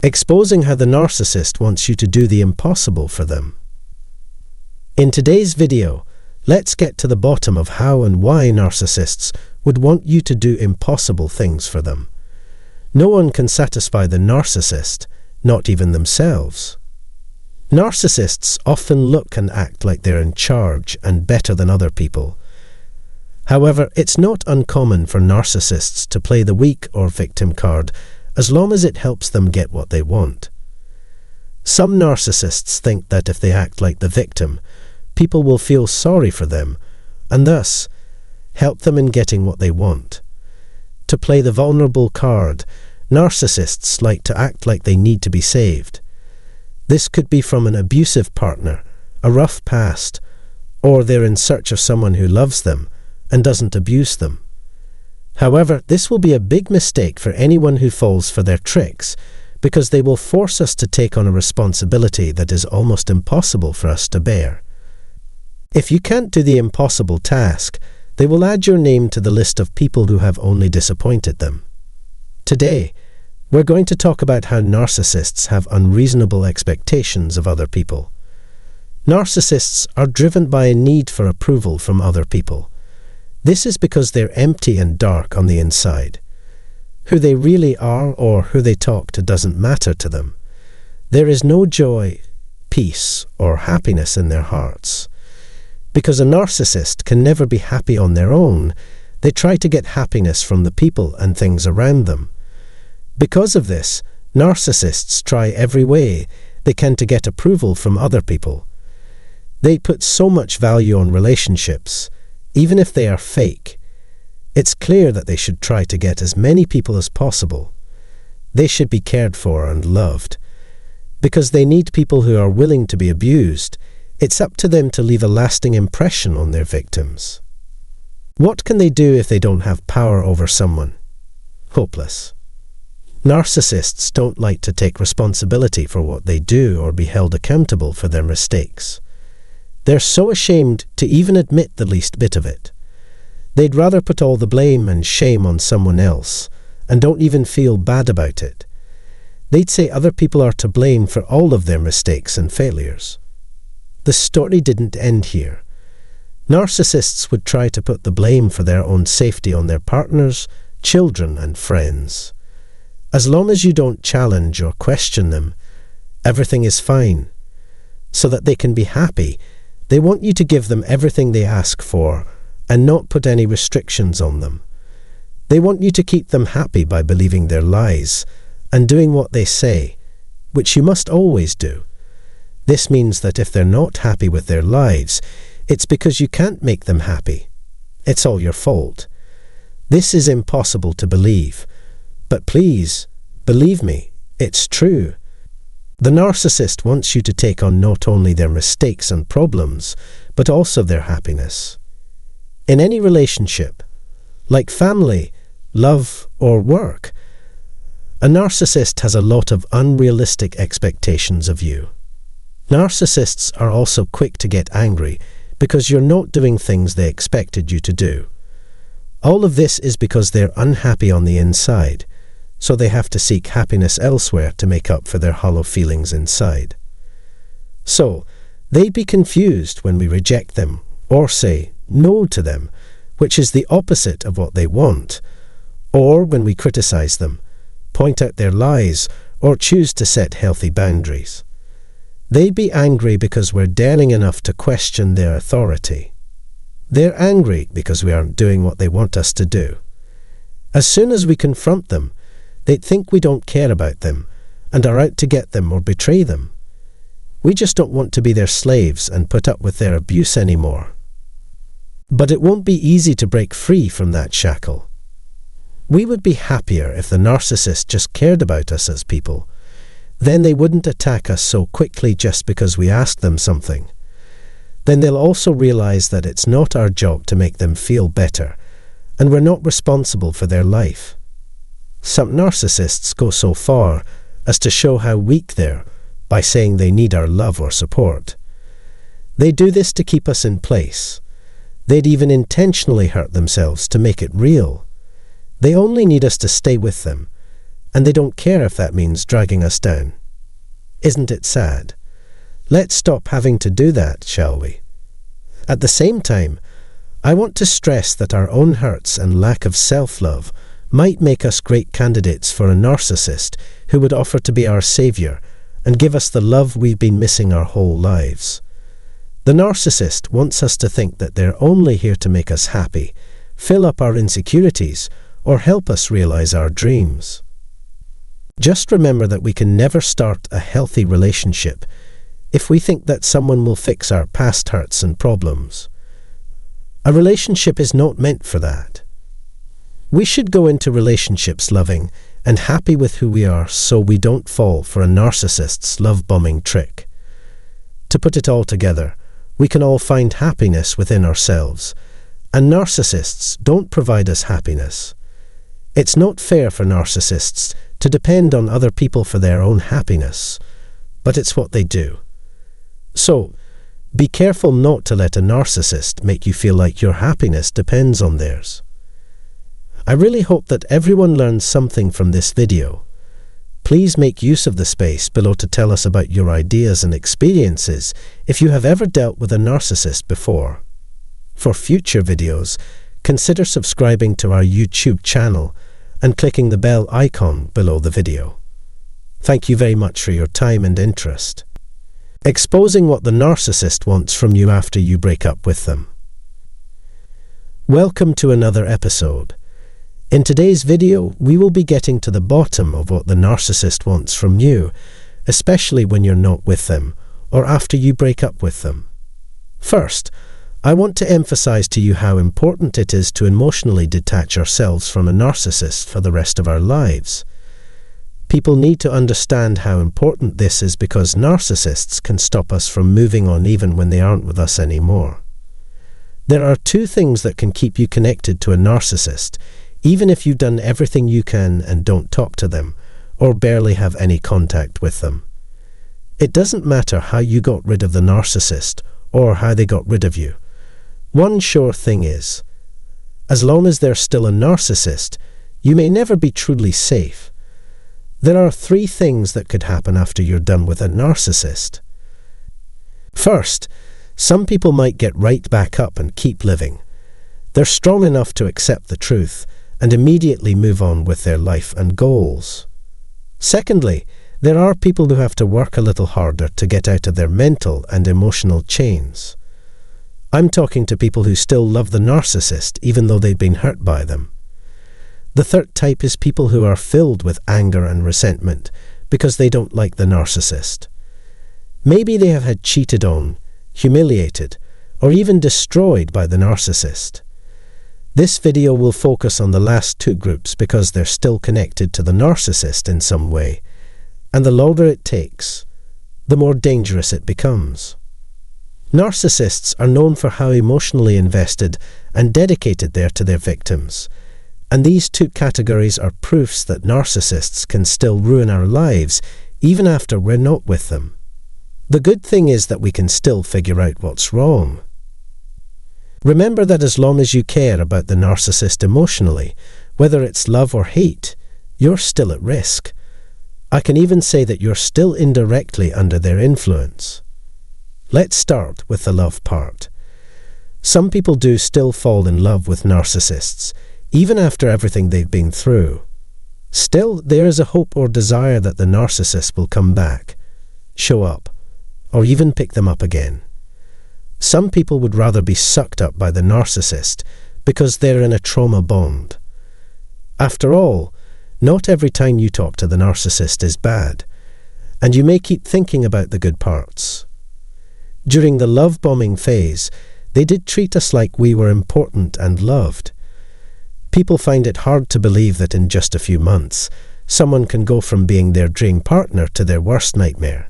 exposing how the narcissist wants you to do the impossible for them. In today's video, let's get to the bottom of how and why narcissists would want you to do impossible things for them. No one can satisfy the narcissist, not even themselves. Narcissists often look and act like they're in charge and better than other people. However, it's not uncommon for narcissists to play the weak or victim card as long as it helps them get what they want. Some narcissists think that if they act like the victim, people will feel sorry for them and thus help them in getting what they want. To play the vulnerable card, narcissists like to act like they need to be saved. This could be from an abusive partner, a rough past, or they're in search of someone who loves them and doesn't abuse them. However, this will be a big mistake for anyone who falls for their tricks, because they will force us to take on a responsibility that is almost impossible for us to bear. If you can't do the impossible task, they will add your name to the list of people who have only disappointed them. Today, we're going to talk about how narcissists have unreasonable expectations of other people. Narcissists are driven by a need for approval from other people. This is because they're empty and dark on the inside. Who they really are or who they talk to doesn't matter to them. There is no joy, peace, or happiness in their hearts. Because a narcissist can never be happy on their own, they try to get happiness from the people and things around them. Because of this, narcissists try every way they can to get approval from other people. They put so much value on relationships, even if they are fake. It's clear that they should try to get as many people as possible. They should be cared for and loved. Because they need people who are willing to be abused, it's up to them to leave a lasting impression on their victims. What can they do if they don't have power over someone? Hopeless. Narcissists don't like to take responsibility for what they do or be held accountable for their mistakes. They're so ashamed to even admit the least bit of it. They'd rather put all the blame and shame on someone else and don't even feel bad about it. They'd say other people are to blame for all of their mistakes and failures. The story didn't end here. Narcissists would try to put the blame for their own safety on their partners, children, and friends. As long as you don't challenge or question them, everything is fine. So that they can be happy, they want you to give them everything they ask for and not put any restrictions on them. They want you to keep them happy by believing their lies and doing what they say, which you must always do. This means that if they're not happy with their lives, it's because you can't make them happy. It's all your fault. This is impossible to believe. But please, believe me, it's true. The narcissist wants you to take on not only their mistakes and problems, but also their happiness. In any relationship, like family, love, or work, a narcissist has a lot of unrealistic expectations of you. Narcissists are also quick to get angry because you're not doing things they expected you to do. All of this is because they're unhappy on the inside, so they have to seek happiness elsewhere to make up for their hollow feelings inside. So, they'd be confused when we reject them or say no to them, which is the opposite of what they want, or when we criticize them, point out their lies, or choose to set healthy boundaries. They'd be angry because we're daring enough to question their authority. They're angry because we aren't doing what they want us to do. As soon as we confront them, they'd think we don't care about them and are out to get them or betray them. We just don't want to be their slaves and put up with their abuse anymore. But it won't be easy to break free from that shackle. We would be happier if the narcissist just cared about us as people. Then they wouldn't attack us so quickly just because we asked them something. Then they'll also realize that it's not our job to make them feel better, and we're not responsible for their life. Some narcissists go so far as to show how weak they're by saying they need our love or support. They do this to keep us in place. They'd even intentionally hurt themselves to make it real. They only need us to stay with them, and they don't care if that means dragging us down. Isn't it sad? Let's stop having to do that, shall we? At the same time, I want to stress that our own hurts and lack of self-love might make us great candidates for a narcissist who would offer to be our savior and give us the love we've been missing our whole lives. The narcissist wants us to think that they're only here to make us happy, fill up our insecurities, or help us realize our dreams. Just remember that we can never start a healthy relationship if we think that someone will fix our past hurts and problems. A relationship is not meant for that. We should go into relationships loving and happy with who we are so we don't fall for a narcissist's love-bombing trick. To put it all together, we can all find happiness within ourselves, and narcissists don't provide us happiness. It's not fair for narcissists to depend on other people for their own happiness, but it's what they do. So, be careful not to let a narcissist make you feel like your happiness depends on theirs. I really hope that everyone learns something from this video. Please make use of the space below to tell us about your ideas and experiences if you have ever dealt with a narcissist before. For future videos, consider subscribing to our YouTube channel and clicking the bell icon below the video. Thank you very much for your time and interest. Exposing what the narcissist wants from you after you break up with them. Welcome to another episode. In today's video, we will be getting to the bottom of what the narcissist wants from you, especially when you're not with them or after you break up with them. First, I want to emphasize to you how important it is to emotionally detach ourselves from a narcissist for the rest of our lives. People need to understand how important this is because narcissists can stop us from moving on even when they aren't with us anymore. There are two things that can keep you connected to a narcissist, even if you've done everything you can and don't talk to them, or barely have any contact with them. It doesn't matter how you got rid of the narcissist, or how they got rid of you. One sure thing is, as long as they're still a narcissist, you may never be truly safe. There are three things that could happen after you're done with a narcissist. First, some people might get right back up and keep living. They're strong enough to accept the truth and immediately move on with their life and goals. Secondly, there are people who have to work a little harder to get out of their mental and emotional chains. I'm talking to people who still love the narcissist even though they've been hurt by them. The third type is people who are filled with anger and resentment because they don't like the narcissist. Maybe they have had cheated on, humiliated, or even destroyed by the narcissist. This video will focus on the last two groups because they're still connected to the narcissist in some way, and the longer it takes, the more dangerous it becomes. Narcissists are known for how emotionally invested and dedicated they are to their victims, and these two categories are proofs that narcissists can still ruin our lives even after we're not with them. The good thing is that we can still figure out what's wrong. Remember that as long as you care about the narcissist emotionally, whether it's love or hate, you're still at risk. I can even say that you're still indirectly under their influence. Let's start with the love part. Some people do still fall in love with narcissists, even after everything they've been through. Still, there is a hope or desire that the narcissist will come back, show up, or even pick them up again. Some people would rather be sucked up by the narcissist because they're in a trauma bond. After all, not every time you talk to the narcissist is bad, and you may keep thinking about the good parts. During the love-bombing phase, they did treat us like we were important and loved. People find it hard to believe that in just a few months, someone can go from being their dream partner to their worst nightmare.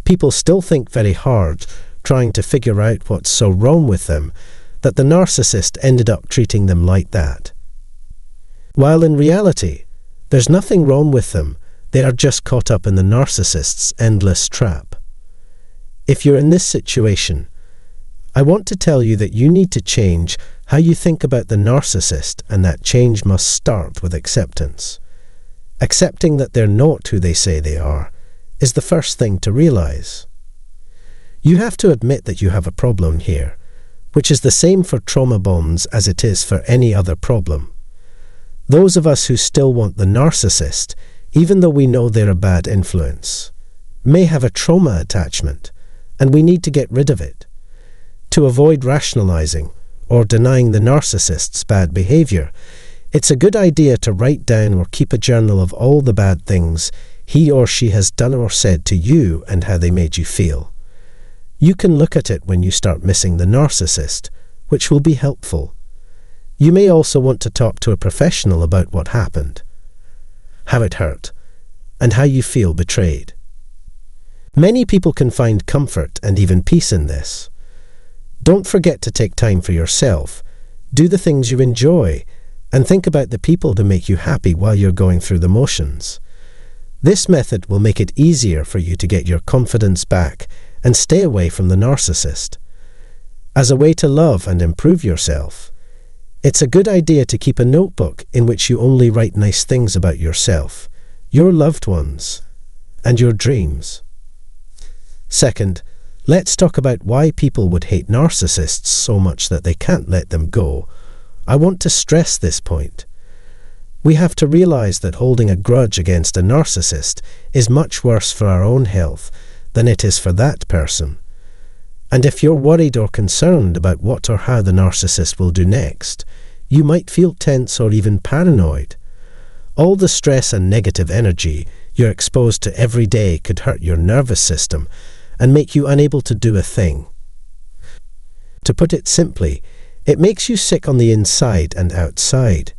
People still think very hard, trying to figure out what's so wrong with them, that the narcissist ended up treating them like that. While in reality, there's nothing wrong with them, they are just caught up in the narcissist's endless trap. If you're in this situation, I want to tell you that you need to change how you think about the narcissist, and that change must start with acceptance. Accepting that they're not who they say they are is the first thing to realize. You have to admit that you have a problem here, which is the same for trauma bonds as it is for any other problem. Those of us who still want the narcissist, even though we know they're a bad influence, may have a trauma attachment, and we need to get rid of it. To avoid rationalizing or denying the narcissist's bad behavior, it's a good idea to write down or keep a journal of all the bad things he or she has done or said to you and how they made you feel. You can look at it when you start missing the narcissist, which will be helpful. You may also want to talk to a professional about what happened, how it hurt, and how you feel betrayed. Many people can find comfort and even peace in this. Don't forget to take time for yourself, do the things you enjoy, and think about the people who make you happy while you're going through the motions. This method will make it easier for you to get your confidence back and stay away from the narcissist. As a way to love and improve yourself, it's a good idea to keep a notebook in which you only write nice things about yourself, your loved ones, and your dreams. Second, let's talk about why people would hate narcissists so much that they can't let them go. I want to stress this point. We have to realize that holding a grudge against a narcissist is much worse for our own health than it is for that person. And if you're worried or concerned about what or how the narcissist will do next, you might feel tense or even paranoid. All the stress and negative energy you're exposed to every day could hurt your nervous system and make you unable to do a thing. To put it simply, it makes you sick on the inside and outside.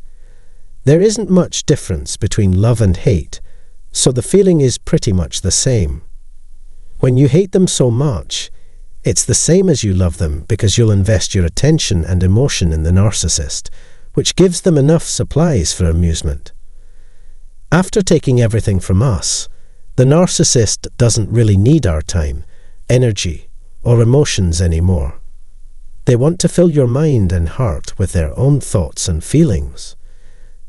There isn't much difference between love and hate, so the feeling is pretty much the same. When you hate them so much, it's the same as you love them because you'll invest your attention and emotion in the narcissist, which gives them enough supplies for amusement. After taking everything from us, the narcissist doesn't really need our time, energy, or emotions anymore. They want to fill your mind and heart with their own thoughts and feelings.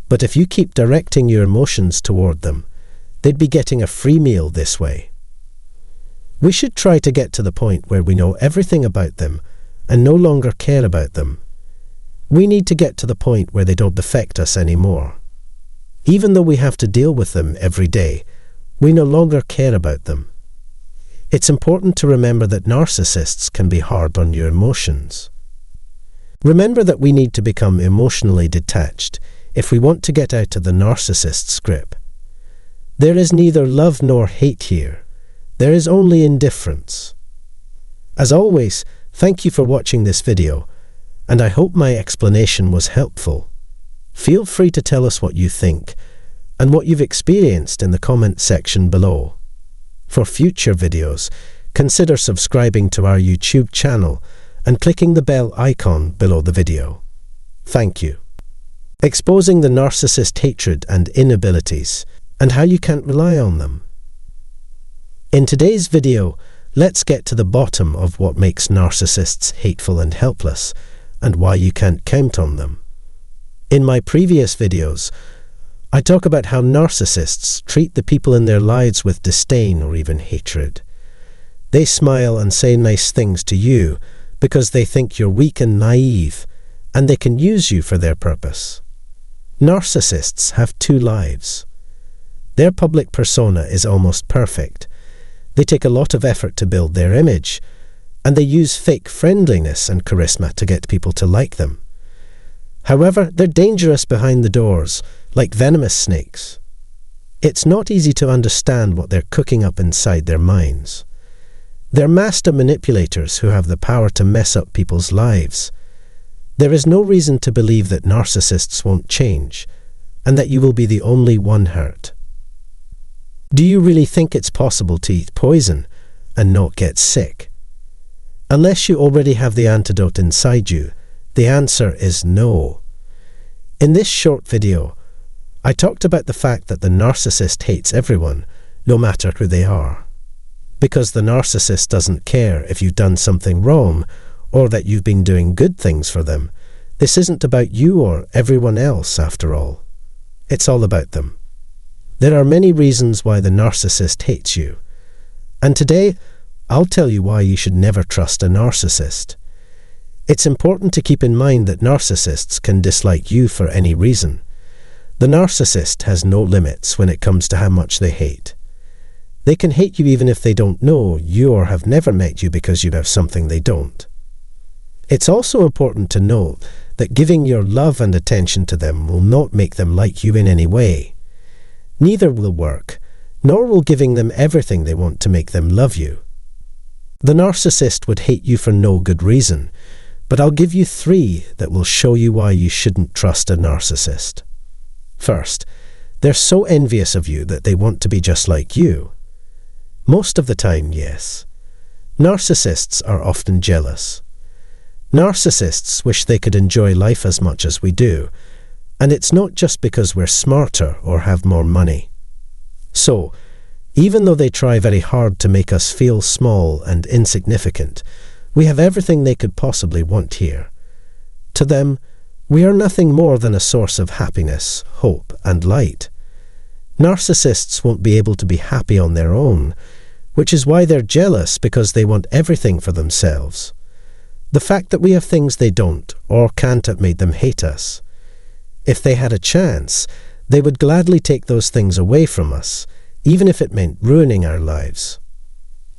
But if you keep directing your emotions toward them, they'd be getting a free meal this way. We should try to get to the point where we know everything about them and no longer care about them. We need to get to the point where they don't affect us anymore. Even though we have to deal with them every day, we no longer care about them. It's important to remember that narcissists can be hard on your emotions. Remember that we need to become emotionally detached if we want to get out of the narcissist's grip. There is neither love nor hate here. There is only indifference. As always, thank you for watching this video, and I hope my explanation was helpful. Feel free to tell us what you think and what you've experienced in the comment section below. For future videos, consider subscribing to our YouTube channel and clicking the bell icon below the video. Thank you. Exposing the narcissist hatred and inabilities, and how you can't rely on them. In today's video, let's get to the bottom of what makes narcissists hateful and helpless, and why you can't count on them. In my previous videos, I talk about how narcissists treat the people in their lives with disdain or even hatred. They smile and say nice things to you because they think you're weak and naive, and they can use you for their purpose. Narcissists have two lives. Their public persona is almost perfect. They take a lot of effort to build their image, and they use fake friendliness and charisma to get people to like them. However, they're dangerous behind the doors, like venomous snakes. It's not easy to understand what they're cooking up inside their minds. They're master manipulators who have the power to mess up people's lives. There is no reason to believe that narcissists won't change, and that you will be the only one hurt. Do you really think it's possible to eat poison and not get sick? Unless you already have the antidote inside you, the answer is no. In this short video, I talked about the fact that the narcissist hates everyone, no matter who they are. Because the narcissist doesn't care if you've done something wrong or that you've been doing good things for them. This isn't about you or everyone else, after all. It's all about them. There are many reasons why the narcissist hates you. And today, I'll tell you why you should never trust a narcissist. It's important to keep in mind that narcissists can dislike you for any reason. The narcissist has no limits when it comes to how much they hate. They can hate you even if they don't know you or have never met you because you have something they don't. It's also important to know that giving your love and attention to them will not make them like you in any way. Neither will work, nor will giving them everything they want to make them love you. The narcissist would hate you for no good reason, but I'll give you 3 that will show you why you shouldn't trust a narcissist. First, they're so envious of you that they want to be just like you. Most of the time, yes. Narcissists are often jealous. Narcissists wish they could enjoy life as much as we do, and it's not just because we're smarter or have more money. So, even though they try very hard to make us feel small and insignificant, we have everything they could possibly want here. To them, we are nothing more than a source of happiness, hope, and light. Narcissists won't be able to be happy on their own, which is why they're jealous, because they want everything for themselves. The fact that we have things they don't or can't have made them hate us. If they had a chance, they would gladly take those things away from us, even if it meant ruining our lives.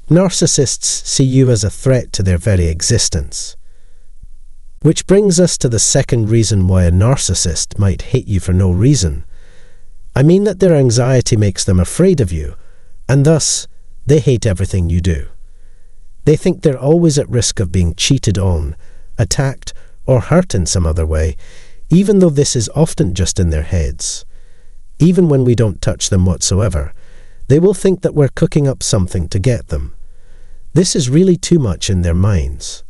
Narcissists see you as a threat to their very existence. Which brings us to the second reason why a narcissist might hate you for no reason. I mean that their anxiety makes them afraid of you, and thus they hate everything you do. They think they're always at risk of being cheated on, attacked, or hurt in some other way, even though this is often just in their heads. Even when we don't touch them whatsoever, they will think that we're cooking up something to get them. This is really too much in their minds.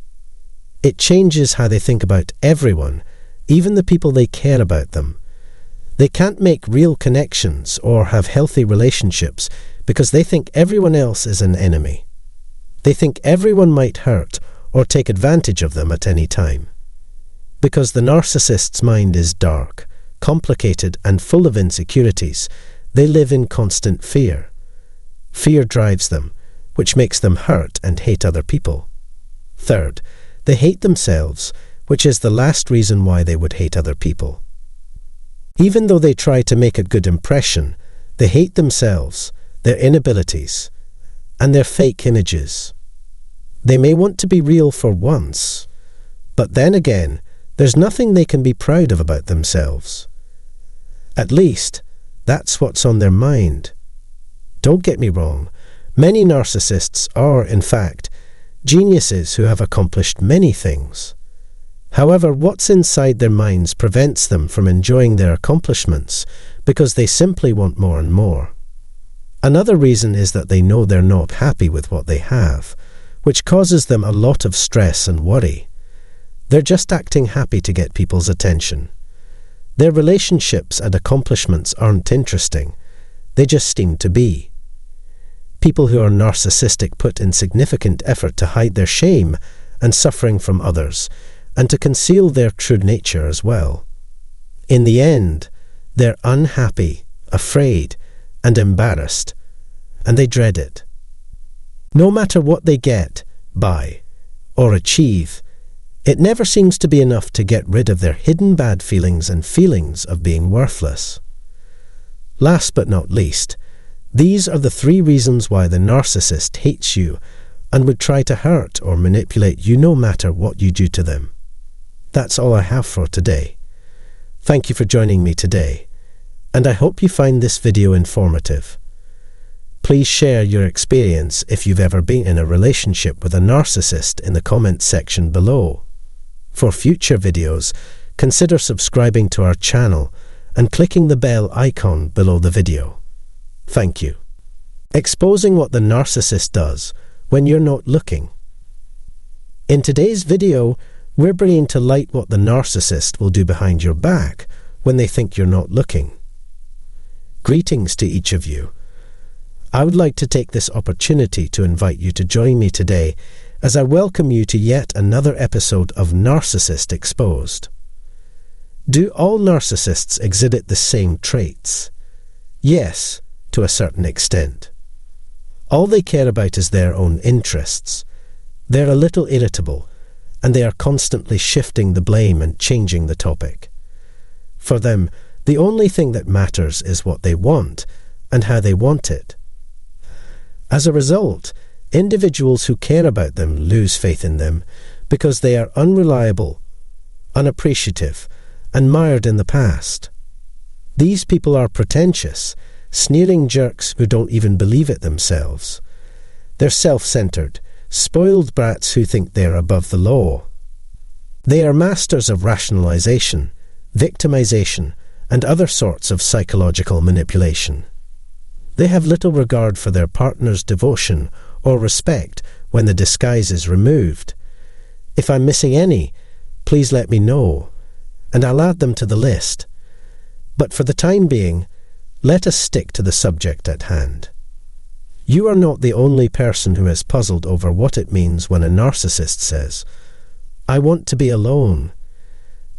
It changes how they think about everyone, even the people they care about them. They can't make real connections or have healthy relationships because they think everyone else is an enemy. They think everyone might hurt or take advantage of them at any time. Because the narcissist's mind is dark, complicated, and full of insecurities, they live in constant fear. Fear drives them, which makes them hurt and hate other people. Third, they hate themselves, which is the last reason why they would hate other people. Even though they try to make a good impression, they hate themselves, their inabilities, and their fake images. They may want to be real for once, but then again, there's nothing they can be proud of about themselves. At least, that's what's on their mind. Don't get me wrong, many narcissists are, in fact, geniuses who have accomplished many things. However, what's inside their minds prevents them from enjoying their accomplishments because they simply want more and more. Another reason is that they know they're not happy with what they have, which causes them a lot of stress and worry. They're just acting happy to get people's attention. Their relationships and accomplishments aren't interesting. They just seem to be. People who are narcissistic put in significant effort to hide their shame and suffering from others, and to conceal their true nature as well. In the end, they're unhappy, afraid, and embarrassed, and they dread it. No matter what they get, buy, or achieve, it never seems to be enough to get rid of their hidden bad feelings and feelings of being worthless. Last but not least, these are the 3 reasons why the narcissist hates you and would try to hurt or manipulate you no matter what you do to them. That's all I have for today. Thank you for joining me today, and I hope you find this video informative. Please share your experience if you've ever been in a relationship with a narcissist in the comments section below. For future videos, consider subscribing to our channel and clicking the bell icon below the video. Thank you. Exposing what the narcissist does when you're not looking. In today's video, we're bringing to light what the narcissist will do behind your back when they think you're not looking. Greetings to each of you. I would like to take this opportunity to invite you to join me today as I welcome you to yet another episode of Narcissist Exposed. Do all narcissists exhibit the same traits? Yes, to a certain extent. All they care about is their own interests. They're a little irritable, and they are constantly shifting the blame and changing the topic. For them, the only thing that matters is what they want and how they want it. As a result, individuals who care about them lose faith in them because they are unreliable, unappreciative, and mired in the past. These people are pretentious, sneering jerks who don't even believe it themselves. They're self-centered, spoiled brats who think they're above the law. They are masters of rationalization, victimization, and other sorts of psychological manipulation. They have little regard for their partner's devotion or respect when the disguise is removed. If I'm missing any, please let me know, and I'll add them to the list. But for the time being, let us stick to the subject at hand. You are not the only person who is puzzled over what it means when a narcissist says, "I want to be alone."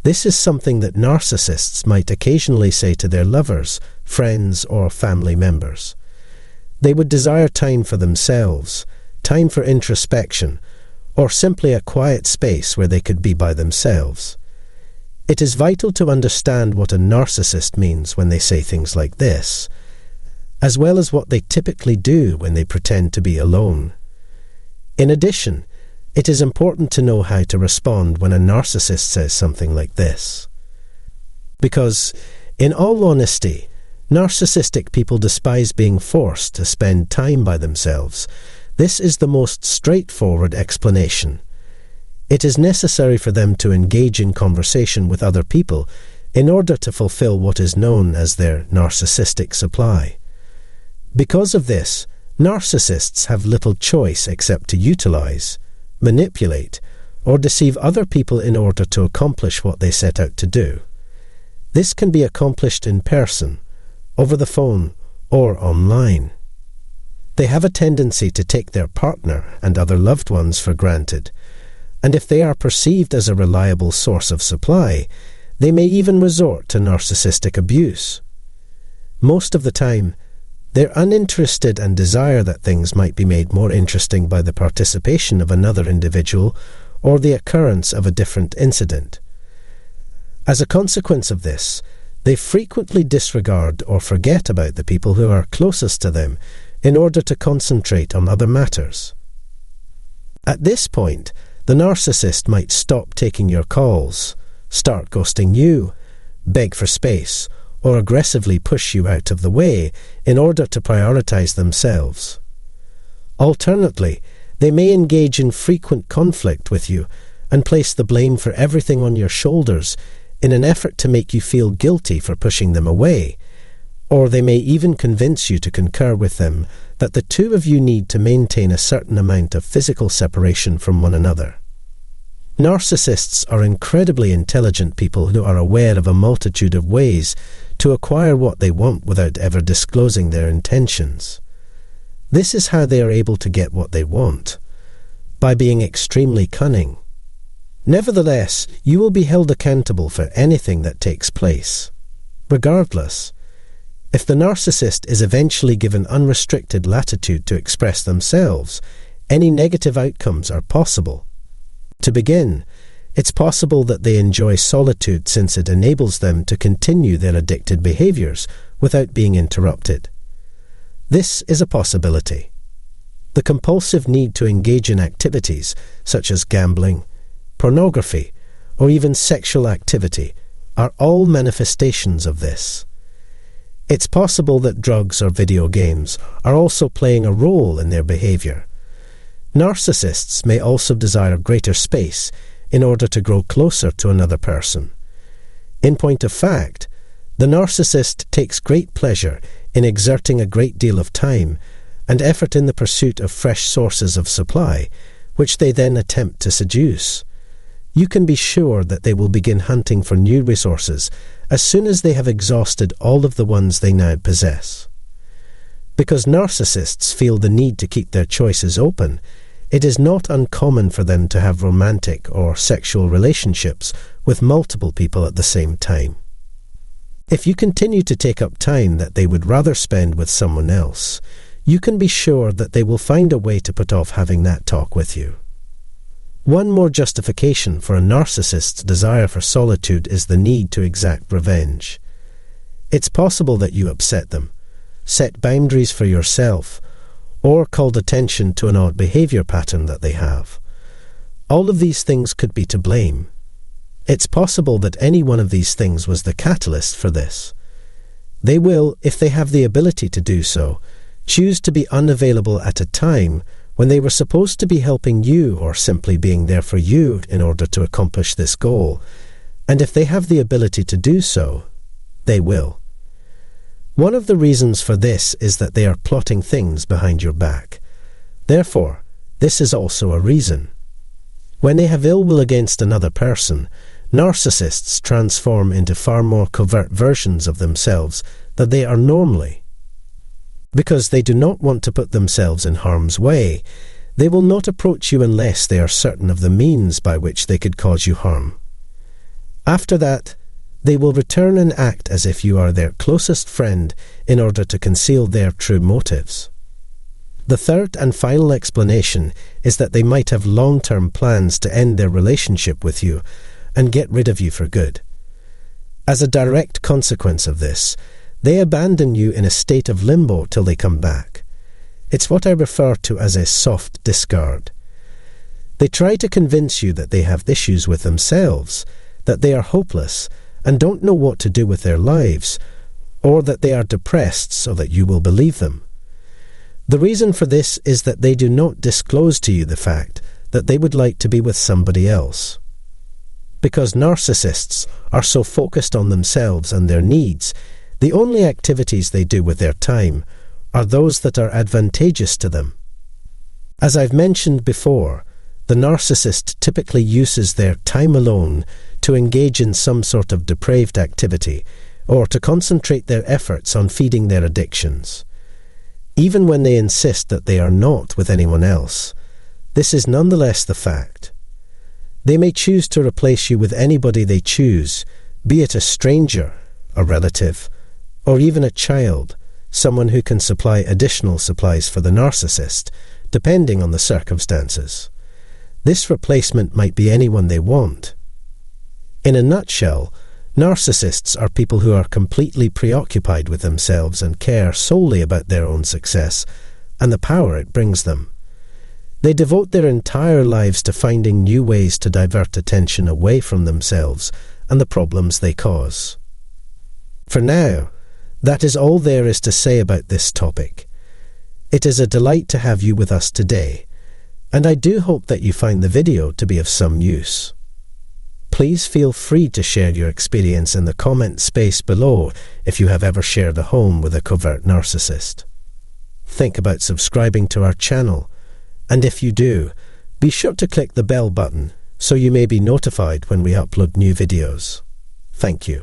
This is something that narcissists might occasionally say to their lovers, friends, or family members. They would desire time for themselves, time for introspection, or simply a quiet space where they could be by themselves. It is vital to understand what a narcissist means when they say things like this, as well as what they typically do when they pretend to be alone. In addition, it is important to know how to respond when a narcissist says something like this. Because, in all honesty, narcissistic people despise being forced to spend time by themselves. This is the most straightforward explanation. It is necessary for them to engage in conversation with other people in order to fulfill what is known as their narcissistic supply. Because of this, narcissists have little choice except to utilize, manipulate, or deceive other people in order to accomplish what they set out to do. This can be accomplished in person, over the phone, or online. They have a tendency to take their partner and other loved ones for granted, and if they are perceived as a reliable source of supply, they may even resort to narcissistic abuse. Most of the time, they're uninterested and desire that things might be made more interesting by the participation of another individual or the occurrence of a different incident. As a consequence of this, they frequently disregard or forget about the people who are closest to them in order to concentrate on other matters. At this point, the narcissist might stop taking your calls, start ghosting you, beg for space, or aggressively push you out of the way in order to prioritize themselves. Alternately, they may engage in frequent conflict with you and place the blame for everything on your shoulders in an effort to make you feel guilty for pushing them away, or they may even convince you to concur with them that the two of you need to maintain a certain amount of physical separation from one another. Narcissists are incredibly intelligent people who are aware of a multitude of ways to acquire what they want without ever disclosing their intentions. This is how they are able to get what they want, by being extremely cunning. Nevertheless, you will be held accountable for anything that takes place. Regardless, if the narcissist is eventually given unrestricted latitude to express themselves, any negative outcomes are possible. To begin, it's possible that they enjoy solitude since it enables them to continue their addicted behaviors without being interrupted. This is a possibility. The compulsive need to engage in activities such as gambling, pornography, or even sexual activity are all manifestations of this. It's possible that drugs or video games are also playing a role in their behavior. Narcissists may also desire greater space in order to grow closer to another person. In point of fact, the narcissist takes great pleasure in exerting a great deal of time and effort in the pursuit of fresh sources of supply, which they then attempt to seduce. You can be sure that they will begin hunting for new resources as soon as they have exhausted all of the ones they now possess. Because narcissists feel the need to keep their choices open, it is not uncommon for them to have romantic or sexual relationships with multiple people at the same time. If you continue to take up time that they would rather spend with someone else, you can be sure that they will find a way to put off having that talk with you. One more justification for a narcissist's desire for solitude is the need to exact revenge. It's possible that you upset them, set boundaries for yourself, or called attention to an odd behavior pattern that they have. All of these things could be to blame. It's possible that any one of these things was the catalyst for this. They will, if they have the ability to do so, choose to be unavailable at a time when they were supposed to be helping you or simply being there for you in order to accomplish this goal. And if they have the ability to do so, they will. One of the reasons for this is that they are plotting things behind your back. Therefore, this is also a reason. When they have ill will against another person, narcissists transform into far more covert versions of themselves than they are normally. Because they do not want to put themselves in harm's way, they will not approach you unless they are certain of the means by which they could cause you harm. After that, they will return and act as if you are their closest friend in order to conceal their true motives. The third and final explanation is that they might have long-term plans to end their relationship with you and get rid of you for good. As a direct consequence of this, they abandon you in a state of limbo till they come back. It's what I refer to as a soft discard. They try to convince you that they have issues with themselves, that they are hopeless and don't know what to do with their lives, or that they are depressed so that you will believe them. The reason for this is that they do not disclose to you the fact that they would like to be with somebody else. Because narcissists are so focused on themselves and their needs, the only activities they do with their time are those that are advantageous to them. As I've mentioned before, the narcissist typically uses their time alone to engage in some sort of depraved activity or to concentrate their efforts on feeding their addictions. Even when they insist that they are not with anyone else, this is nonetheless the fact. They may choose to replace you with anybody they choose, be it a stranger, a relative, or even a child, someone who can supply additional supplies for the narcissist, depending on the circumstances. This replacement might be anyone they want. In a nutshell, narcissists are people who are completely preoccupied with themselves and care solely about their own success and the power it brings them. They devote their entire lives to finding new ways to divert attention away from themselves and the problems they cause. For now, that is all there is to say about this topic. It is a delight to have you with us today, and I do hope that you find the video to be of some use. Please feel free to share your experience in the comment space below if you have ever shared a home with a covert narcissist. Think about subscribing to our channel, and if you do, be sure to click the bell button so you may be notified when we upload new videos. Thank you.